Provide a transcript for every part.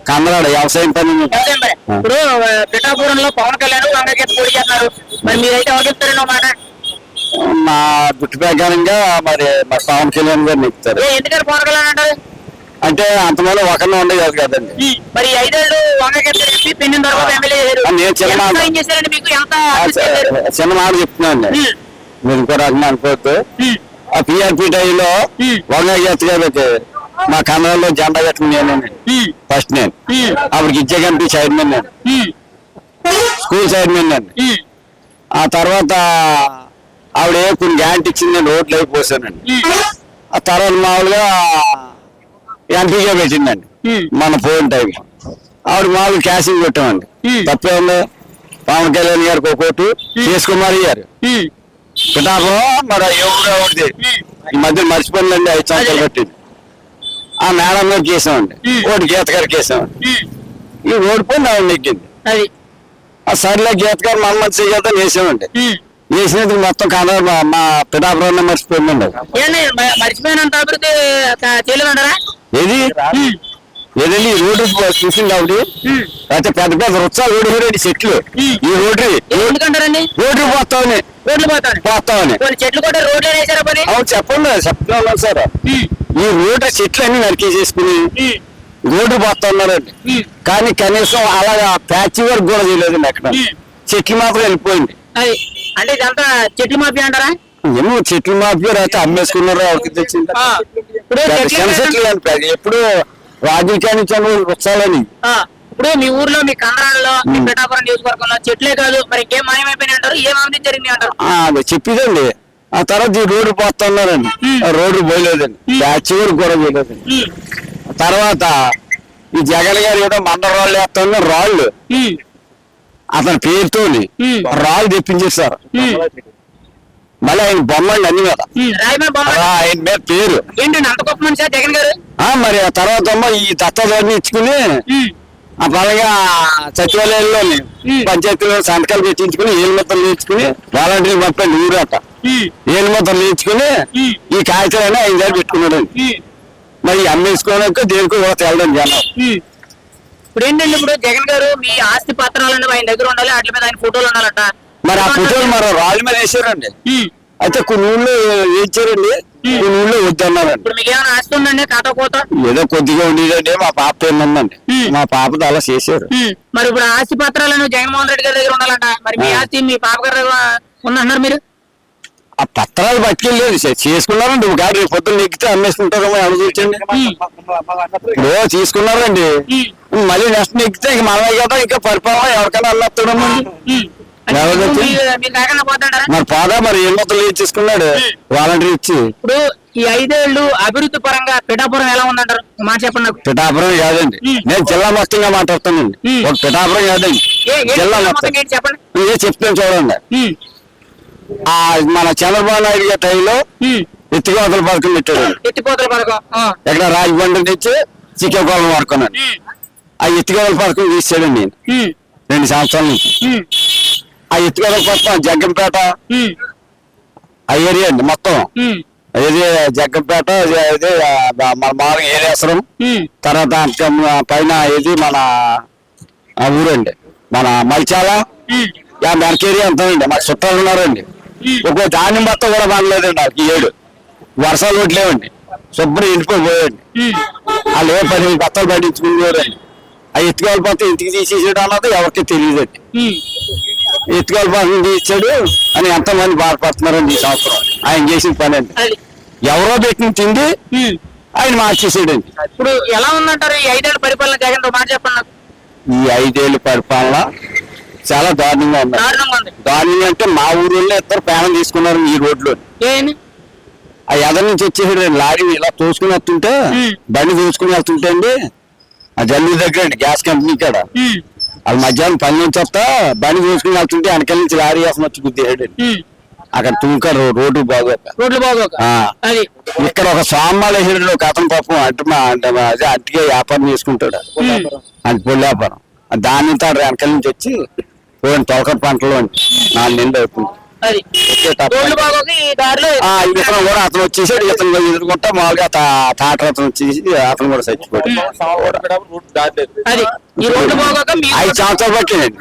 కన్నడ వ్యవసాయం పని. ఇప్పుడు పిఠాపురంలో పవన్ కళ్యాణ్ వంగగీత పోటీ చేస్తున్నారు, మరి మీరైతే ఎవరు చెప్తారండి ఒక మాట? మా గుర్తు ప్రకారంగా మరి పవన్ కళ్యాణ్ గారు నెక్కుతారు. ఎందుకంటే పవన్ కళ్యాణ్ అంటారు అంటే అంతమంది ఒకరిని ఉండేది కదండి. మరి 5 ఏళ్ళు వంగగీత పెన్నిన తర్వాత ఎమ్మెల్యే చేశారండి, మీకు ఎంత చిన్న మాట చెప్తున్నాను, మీరు ఇంకో రకంగా అనుకోవద్దు. ఆ పిఆర్పి టైంలో వంగగీత గారికి మా కన్నడలో జెండా కట్టుకుని నేనండి ఫస్ట్. నేను అప్పటికి ఇచ్చే కమిటీ చైర్మన్ నేను, స్కూల్ చైర్మన్ అండి. ఆ తర్వాత ఆవిడ కొన్ని గ్యారంటీ ఇచ్చింది, నేను రోడ్లు అయిపోసానండి. ఆ తర్వాత మామూలుగా ఎంపీగా పెట్టిందండి మన పోయిన టైంలో. ఆవిడ మామూలు క్యాషింగ్ పెట్టామండి. తప్పే ఉంది. పవన్ కళ్యాణ్ గారికి ఒక ఓటు, చేసుకుమారి గారు పిఠాపురం మరి ఎవరు ఒకటి ఈ మధ్య మర్చిపోయిందండి, 5 సంవత్సరాలు పెట్టింది. ఆ మేడం గారికి వేసామండి, ఓటు గీత గారికి వేసామండి. ఈ ఓడిపోయింది, ఆవిడ నెగ్గింది. ఆ సర్లే గీత గారు మమ్మల్ని చేద్దాం వేసామండి. వేసినందుకు మొత్తం కన్నడ మా పిఠాపురం మర్చిపోయిందండి. మర్చిపోయినంత అభివృద్ధి చేయలేదంటారా? ఏది ఏది ఈ రోడ్డు చూసింది ఆవిడ, అయితే పెద్ద పెద్ద వృక్షాలు ఓడిపోయాడు చెట్లు. ఈ రోడ్డు ఎందుకంటారండి? రోడ్డు పోతామని చెట్లు కూడా రోడ్లు వేసారా పని? అవును చెప్పండి, చెప్తున్నా సార్. ఈ రోడ్డు చెట్లు అన్ని నరికే చేసుకుని రోడ్డు పోతా ఉన్నారండి. కానీ కనీసం అలాగా ప్యాచ్ వర్క్ కూడా చేయలేదండి. అక్కడ చెట్లు మాత్రం వెళ్ళిపోయింది. అంటే ఇదంతా చెట్లు మాఫీ అంటారా? ఏమో చెట్లు మాఫీ అయితే అమ్మేసుకున్నారు, ఎవరికి తెచ్చింది. ఎప్పుడు రాజకీయాన్ని చదువు వృక్షాలని. ఇప్పుడు మీ ఊర్లో, మీ కన్నడలో, మీ పిఠాపురం నియోజకవర్గంలో చెట్లే కాదు మరి ఇంకేం మాయమైపోయినాయి అంటారు, ఏం అభివృద్ధి జరిగింది అంటారు? అది చెప్పిదండి. ఆ తర్వాత ఈ రోడ్డు పోతున్నారండి, రోడ్డు పోయలేదండి, ప్యాచ్ వర్క్ కూడా చేయలేదండి. తర్వాత ఈ జగన్ గారు ఏదో మండల రాళ్ళు వేస్తున్న రాళ్ళు అతని పేరుతో రాళ్ళు తెప్పించేస్తారు. మళ్ళీ ఆయన బొమ్మండి అన్ని మీద ఆయన మీద పేరు ఏంటండి, అంత గొప్ప మనిషి జగన్ గారు? మరి ఆ తర్వాత ఈ దత్తదాన్ని ఇచ్చుకుని ఆ పరంగా సచివాలయంలో పంచాయతీలో సంతకాలు పెట్టించుకుని ఏలుమూతలు నేర్చుకుని వాలంటీర్ పంపండి ఊరట ఏలుమూతలు నేర్చుకుని ఈ కాగితాలైనా ఆయన దగ్గర పెట్టుకున్నాడండి. మరి అమ్మేసుకోవడానికి దేనికి కూడా తెలడం జనం. ఇప్పుడు ఏంటంటే, ఇప్పుడు జగన్ గారు మీ ఆస్తి పత్రాలన్నీ ఆయన దగ్గర ఉండాలి, వాటి మీద ఆయన ఫోటోలు ఉండాలంట. మరి ఆ ఫోటోలు మరి రాళ్ళ మీద వేసారండి. అయితే కొన్ని ఊళ్ళో వేయించారండి, కొన్ని ఊళ్ళో వద్దన్నారండి. ఇప్పుడు మీకు ఏమైనా ఆస్తి ఉందండి? కాకపోత ఏదో కొద్దిగా ఉండేదండి, మా పాప పేరు ఉందండి. మా పాపతో అలా చేశారు. మరి ఇప్పుడు ఆస్తి పత్రాలను జగన్మోహన్ రెడ్డి గారి దగ్గర ఉండాలంట. మరి మీ ఆస్తి మీ పాప గారు ఉందన్నారు మీరు? ఆ పత్రాలు పట్టుకెళ్ళలేదు, చేసుకున్నారండి. ఒక గాడి రేపు పొద్దున్న ఎక్కితే అమ్మేసుకుంటారేమో ఆలోచించండి. ఇప్పుడు తీసుకున్నారండి, మళ్ళీ నెక్స్ట్ ఎక్కితే ఇంక మనమే కదా, ఇంకా పరిపాలన ఎవరికైనా అల్లొస్తాడమ్మా. మరి పోదా, మరి ఏ మొత్తం తీసుకున్నాడు వాలంటీర్ ఇచ్చి. ఇప్పుడు ఈ 5 ఏళ్ళు అభివృద్ధి పరంగా పిఠాపురం ఎలా ఉందంటారు? మాట చెప్పండి నాకు. పిఠాపురం కాదండి, నేను జిల్లా మొత్తంగా మాట్లాడుతానండి. ఒక పిఠాపురం కాదండి, జిల్లా మొత్తం చెప్పండి. చెప్తాను చూడండి. మన చంద్రబాబు నాయుడు గారి టైంలో ఎత్తిపోతల పథకం పెట్టాడు. ఎత్తిపోతల పథకం ఎక్కడ రాజమండ్రి నుంచి శ్రీకాకుళం వరకు ఆ ఎత్తిపోతల పథకం తీసాడండి నేను 2 సంవత్సరాల నుంచి. ఆ ఎత్తిపోతల పథకం జగ్గంపేట ఆ ఏరియా అండి మొత్తం. ఇది జగ్గంపేట, ఇది మన మామూలుగా ఏరియాసరం, తర్వాత పైన ఇది మన ఊరండి మన మల్చాల వెనకేరియా అంతానండి. మాకు చుట్టాలు ఉన్నారండి. ఒక్కో ధాన్యం మొత్తం కూడా పడలేదండి. నాకు 7 వర్షాలు కొట్టలేవండి, శుభ్రం ఎండిపోయాయండి. వాళ్ళు 10 బత్తలు పండించుకునేవారండి. ఆ ఎత్తుకోవాలి పోతే ఇంటికి తీసేసాడు అన్నది ఎవరికి తెలియదండి. ఎత్తుకోవాలి పోతే తీసాడు అని ఎంతమంది బాధపడుతున్నారండి ఈ సంవత్సరం. ఆయన చేసిన పని అండి, ఎవరో పెట్టిన తిండి ఆయన మార్చేసాడండి. ఇప్పుడు ఎలా ఉందంటారు ఈ 5 ఏళ్ళ పరిపాలన జగన్ తో? మాట చెప్పండి. ఈ 5 ఏళ్ళ పరిపాలన చాలా దారుణంగా ఉంది. దారుణంగా అంటే మా ఊరిలో ఇద్దరు ప్రాణం తీసుకున్నారు ఈ రోడ్లో. ఆ ఎదరి నుంచి వచ్చేసాడు లారీ ఇలా తోసుకుని వస్తుంటే, బండి తోసుకుని వెళ్తుంటే అండి ఆ జల్లూరు దగ్గర అండి గ్యాస్ కంపెనీ కాడ వాళ్ళు మధ్యాహ్నం పని నుంచి వస్తా బండి తోసుకుని వెళ్తుంటే వెనకాల నుంచి లారీ వేసం వచ్చి గుద్దేసాడు. అక్కడ తుంకారు రోడ్డు బాగోక. ఇక్కడ ఒక సామాన్లు వేసాడు ఒక అతను పాపం అట్టిగా వ్యాపారం చేసుకుంటాడు, అంటే పొడి వ్యాపారం. దాని నుంచి వెనకాల నుంచి వచ్చి పోయిన తొలకటి పంటలో 4 నెలలు అవుతుంది. అది ఒకే టప్. రోడ్లు బాగోక ఈ దారిలో ఇతను కూడా అతను వచ్చేసాడు, ఇతను ఎదుర్కొంటా మామూలుగా తాట అతను వచ్చేసి అతను కూడా చచ్చిపోయాడు. అది ఈ రోడ్లు బాగోక 5 సంవత్సరాలు పట్టిందండి.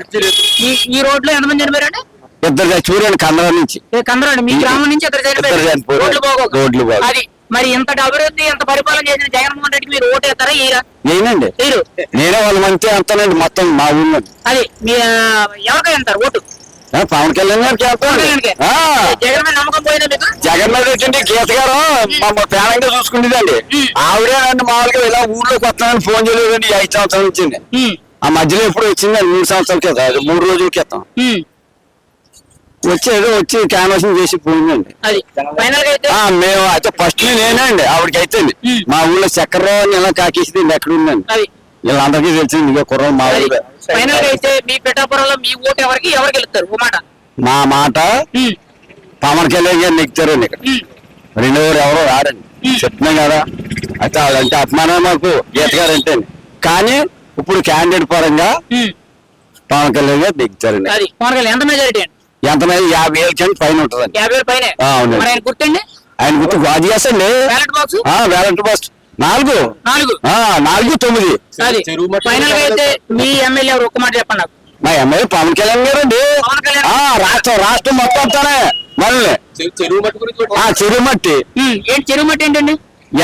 ఈ రోడ్లో ఎంతమంది చనిపోయారండి? ఇద్దరు చచ్చిపోయాడు కందరం నుంచి. కందరండి మీ గ్రామం నుంచి ఇద్దరు చనిపోయారు రోడ్లు బాగోక. రోడ్లు బాగోక. అది మరి ఇంతటి అభివృద్ధి ఇంత పరిపాలన చేసిన జగన్మోహన్ రెడ్డికి మీరు ఓటు వేస్తారా? నేనండి, మీరు నేనే వాళ్ళ మంచి అంతానండి మొత్తం మా ఊళ్ళో. అది మీ ఎవరికై అంటారు ఓటు? పవన్ కళ్యాణ్ గారికి వెళ్తాం. జగన్ మీద నమ్మకం పోయిందా మీకు? జగన్ మీద ఏంటంటే గీత గారు మా ప్రాణంగా చూసుకుంటుందండి. ఆవిడే నన్ను మామూలుగా ఇలా ఊర్లోకి వస్తానని ఫోన్ చేయలేదండి. 5 సంవత్సరాల నుంచి ఆ మధ్యలో ఎప్పుడు వచ్చిందండి 3 సంవత్సరాల క్రితం, 3 రోజుల క్రితం వచ్చి క్యాన్వాసింగ్ చేసి పోయిందండి. మేము అయితే ఫస్ట్ నేనండి ఆవిడకైతే. మా ఊళ్ళో చక్కెర ఇలా కాకేసింది ఎక్కడ ఉందండి, వీళ్ళందరికీ తెలిసింది. ఇక కుర్ర మా ఊళ్ళో ఫైనల్ గా అయితే మీ పిఠాపురంలో మీ ఓటు ఎవరికి వెళ్తారు? మా మాట పవన్ కళ్యాణ్ గారు నెగ్గుతారండి. ఇక్కడ రెండో ఎవరో రారండి, చెప్తున్నాం కదా. అయితే వాళ్ళంటే అభిమానం మాకు గీత గారు అంటే. కానీ ఇప్పుడు క్యాండిడేట్ పరంగా పవన్ కళ్యాణ్ గారు నెగ్గుతారండి. ఎంత మెజారిటీ అండి? ఎంత 50,000 కంటే పైన ఉంటుందండి. 50,000 పైన. ఆయన గుర్తండి? ఆయన గుర్తు గాజు చేస్తండి. Ballot box 4 9. ఫైనల్ గా అయితే మీ ఎమ్మెల్యే ఎవరు? ఒక్క మాట చెప్పండి నాకు. మా ఎమ్మెల్యే పవన్ కళ్యాణ్ గారు అండి. రాష్ట్రం మొత్తం వస్తానే మళ్ళీ చెరువు మట్టి. ఏంటి చెరువు మట్టి ఏంటండి?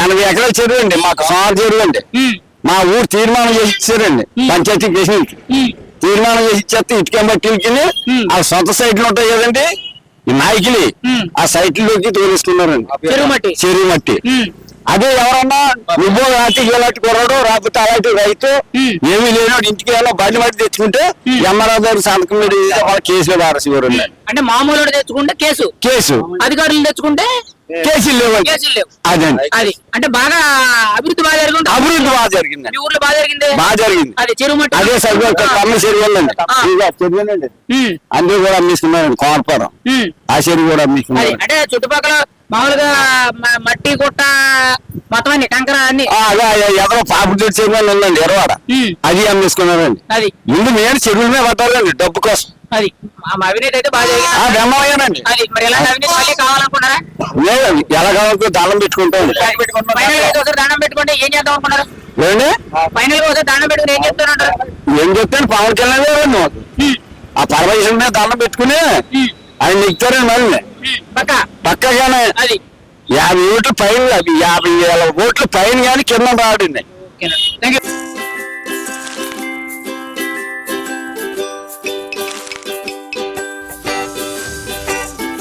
80 ఎకరాల చెరువు అండి మాకు. సోమవారం చెరువు అండి. మా ఊరు తీర్మానం చేసి ఇచ్చారండి, పంచాయతీ చేసి తీర్మానం చేసి ఇచ్చేస్తే ఇటుక మట్టికి ఆ సొంత సైట్లు ఉంటాయి కదండి ఈ నాయకులు, ఆ సైట్లోకి తోలిస్తున్నారండి చెరువు మట్టి. అదే ఎవరన్నా నువ్వు రాటి ఇలాంటి కొరడు రాకపోతే అలాంటి రైతు ఏమీ లేనాడు ఇంటికి వెళ్ళా బండి మట్టి తెచ్చుకుంటే ఎంఆర్ఆర్ గారు సంతకం మీద వాళ్ళ కేసులో వారసివారు. అంటే మామూలు తెచ్చుకుంటే కేసు, అధికారులు తెచ్చుకుంటే కేసులు లేవు. అదండి. అది అంటే బాగా అభివృద్ధి బాగా జరిగింది. అభివృద్ధి బాగా జరిగింది, ఊర్లో బాగా జరిగింది. అది చెరువు మట్టి అదే అమ్మ చెరువు చెరువులండి. అందరూ కూడా అమ్మిస్తున్నారండి. కోరపురం ఆ చెరువు కూడా అమ్మిస్తున్నారు. అంటే చుట్టుపక్కల మామూలుగా మట్టి గుట్ట మొత్తం అన్ని కంకర అన్ని ఎవరో పాపుడు చెరువు అని ఉందండి ఎరవాడ, అది అమ్మేసుకున్నారండి. అది ముందు మేము చెరువుల మీద పట్టాలండి డబ్బు కోసం. అది అవినీతి అయితే బాగా బ్రహ్మయ్యానండి. అది మరి ఎలాంటి అవినీతి మళ్ళీ కావాలనుకున్నారా? లేదండి, ఎలా కావాలంటే దండం పెట్టుకుంటాం. దండం పెట్టుకుంటే ఏం చేద్దాం అనుకున్నారు? ఫైనల్ గా ఒకసారి దండం పెట్టుకుని ఏం చెప్తానంటారు? ఏం చెప్తాను, పవన్ కళ్యాణ్ గారు మాకు ఆ పరమేశ్వరం మీద దండం పెట్టుకుని ఆయన నెగ్గుతారండి. మళ్ళీ పక్కగానే 50 ఓట్లు పైన, 50,000 ఓట్లు పైన కానీ కింద రాడండి.